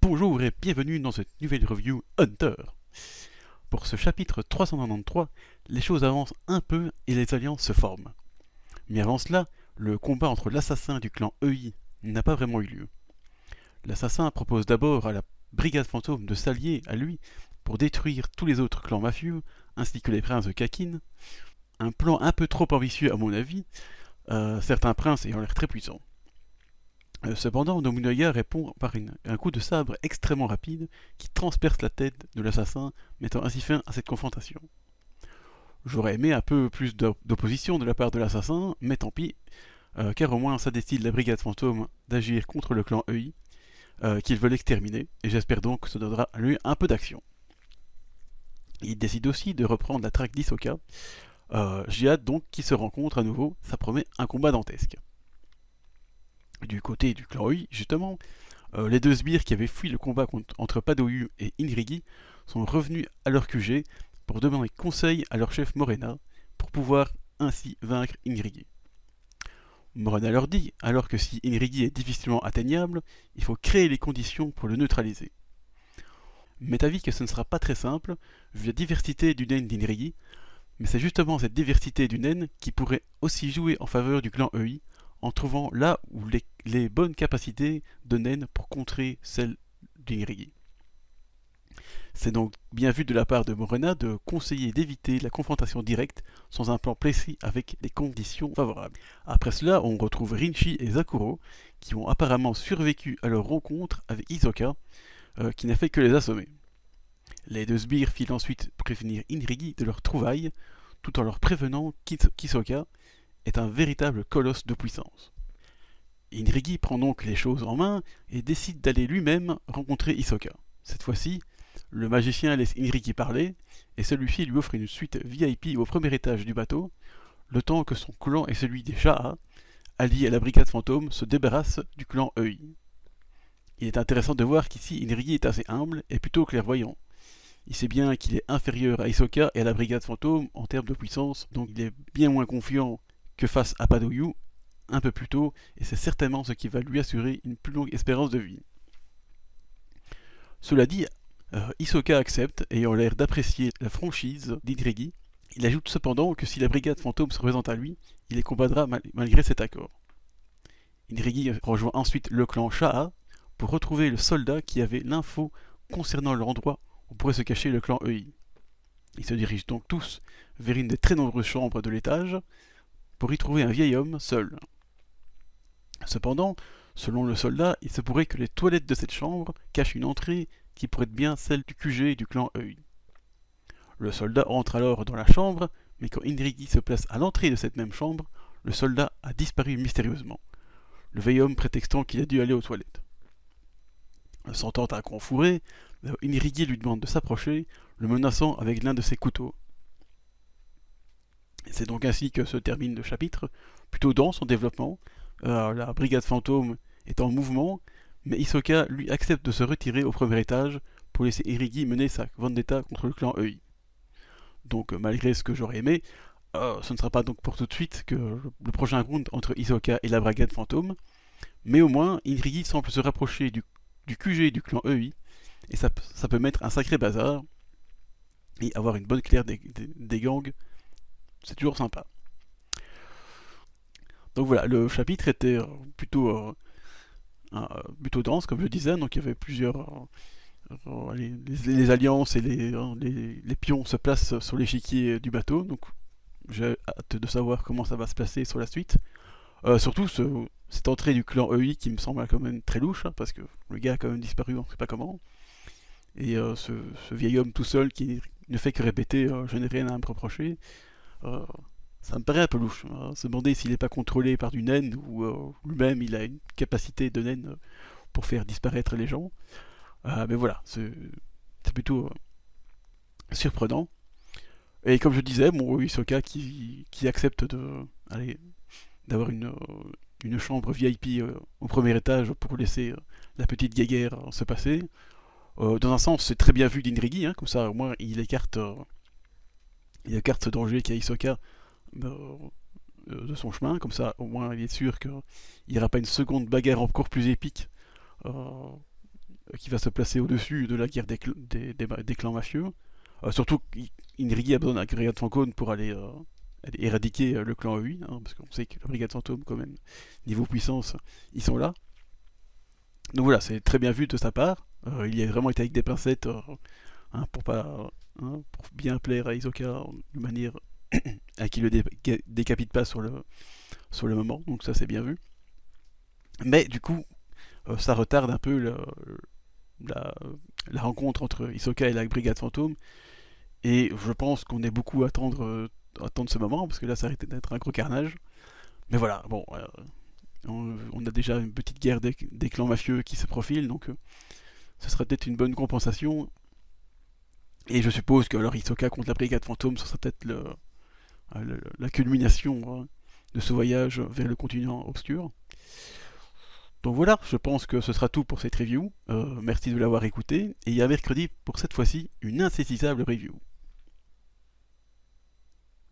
Bonjour et bienvenue dans cette nouvelle review Hunter. Pour ce chapitre 393, les choses avancent un peu et les alliances se forment. Mais avant cela, le combat entre l'assassin du clan EI n'a pas vraiment eu lieu. L'assassin propose d'abord à la brigade fantôme de s'allier à lui pour détruire tous les autres clans mafieux, ainsi que les princes de Kakin. Un plan un peu trop ambitieux à mon avis, certains princes ayant l'air très puissants. Cependant, Nobunaga répond par un coup de sabre extrêmement rapide qui transperce la tête de l'assassin, mettant ainsi fin à cette confrontation. J'aurais aimé un peu plus d'opposition de la part de l'assassin, mais tant pis, car au moins ça décide la brigade fantôme d'agir contre le clan EI, qu'ils veulent exterminer, et j'espère donc que ça donnera lieu à un peu d'action. Il décide aussi de reprendre la traque d'Hisoka. J'ai hâte donc qu'ils se rencontrent à nouveau, ça promet un combat dantesque. Du côté du clan EI, justement, les deux sbires qui avaient fui le combat entre Padoyu et Inrigi sont revenus à leur QG pour demander conseil à leur chef Morena pour pouvoir ainsi vaincre Inrigi. Morena leur dit alors que si Inrigi est difficilement atteignable, il faut créer les conditions pour le neutraliser. M'est avis que ce ne sera pas très simple, vu la diversité du nen d'Inrigi, mais c'est justement cette diversité du nen qui pourrait aussi jouer en faveur du clan EI, en trouvant là où les bonnes capacités de Nen pour contrer celles d'Inrigi. C'est donc bien vu de la part de Morena de conseiller d'éviter la confrontation directe sans un plan précis avec des conditions favorables. Après cela, on retrouve Rinchi et Zakuro qui ont apparemment survécu à leur rencontre avec Hisoka, qui n'a fait que les assommer. Les deux sbires filent ensuite prévenir Inrigi de leur trouvaille, tout en leur prévenant qu'Hisoka est un véritable colosse de puissance. Inrigi prend donc les choses en main et décide d'aller lui-même rencontrer Hisoka. Cette fois-ci, le magicien laisse Inrigi parler et celui-ci lui offre une suite VIP au premier étage du bateau, le temps que son clan et celui des Shaha, alliés à la brigade fantôme, se débarrassent du clan EI. Il est intéressant de voir qu'ici Inrigi est assez humble et plutôt clairvoyant. Il sait bien qu'il est inférieur à Hisoka et à la brigade fantôme en termes de puissance, donc il est bien moins confiant que face à Padoyu un peu plus tôt, et c'est certainement ce qui va lui assurer une plus longue espérance de vie. Cela dit, Hisoka accepte, ayant l'air d'apprécier la franchise d'Inrigi. Il ajoute cependant que si la brigade fantôme se présente à lui, il les combattra malgré cet accord. Inrigi rejoint ensuite le clan Shaha pour retrouver le soldat qui avait l'info concernant l'endroit où pourrait se cacher le clan EI. Ils se dirigent donc tous vers une des très nombreuses chambres de l'étage pour y trouver un vieil homme seul. Cependant, selon le soldat, il se pourrait que les toilettes de cette chambre cachent une entrée qui pourrait être bien celle du QG du clan EI. Le soldat entre alors dans la chambre, mais quand Inrigi se place à l'entrée de cette même chambre, le soldat a disparu mystérieusement, le vieil homme prétextant qu'il a dû aller aux toilettes. Sentant un con fourré, Inrigi lui demande de s'approcher, le menaçant avec l'un de ses couteaux. C'est donc ainsi que se termine le chapitre, plutôt dense en développement. La brigade fantôme est en mouvement, mais Hisoka lui accepte de se retirer au premier étage pour laisser Inrigi mener sa vendetta contre le clan EI. Donc malgré ce que j'aurais aimé, ce ne sera pas donc pour tout de suite que le prochain round entre Hisoka et la brigade fantôme, mais au moins Inrigi semble se rapprocher du QG du clan EI, et ça peut mettre un sacré bazar, et avoir une bonne claire des gangs, c'est toujours sympa. Donc voilà, le chapitre était plutôt dense, comme je disais, donc il y avait plusieurs... les alliances et les pions se placent sur l'échiquier du bateau, donc j'ai hâte de savoir comment ça va se passer sur la suite. Surtout cette entrée du clan EI qui me semble quand même très louche, hein, parce que le gars a quand même disparu, on ne sait pas comment. Et ce vieil homme tout seul qui ne fait que répéter je n'ai rien à me reprocher, euh, ça me paraît un peu louche. Se demander s'il n'est pas contrôlé par du naine ou lui-même il a une capacité de naine pour faire disparaître les gens. Mais voilà, c'est plutôt surprenant. Et comme je disais, bon, Hisoka qui accepte d'avoir une chambre VIP au premier étage pour laisser la petite guéguerre se passer. Dans un sens, c'est très bien vu d'Inrigi, hein, comme ça au moins il écarte ce danger qu'a Hisoka de son chemin, comme ça au moins il est sûr qu'il n'y aura pas une seconde bagarre encore plus épique qui va se placer au-dessus de la guerre des clans mafieux. Surtout qu'Inrigi a besoin d'un Brigade Fantôme pour aller éradiquer le clan EI, hein, parce qu'on sait que la Brigade Fantôme, quand même, niveau puissance, ils sont là. Donc voilà, c'est très bien vu de sa part. Il a vraiment été avec des pincettes hein, pour bien plaire à Hisoka de manière à qui le décapite pas sur le moment, donc ça c'est bien vu. Mais du coup, ça retarde un peu la, la rencontre entre Hisoka et la Brigade Fantôme, et je pense qu'on est beaucoup à attendre ce moment, parce que là ça risque d'être un gros carnage. Mais voilà, bon, on a déjà une petite guerre des clans mafieux qui se profile, donc ce sera peut-être une bonne compensation. Et je suppose que alors Hisoka contre la Brigade Fantôme, ce sera peut-être la culmination de ce voyage vers le continent obscur. Donc voilà, je pense que ce sera tout pour cette review. Merci de l'avoir écouté, et à mercredi pour cette fois-ci une insaisissable review.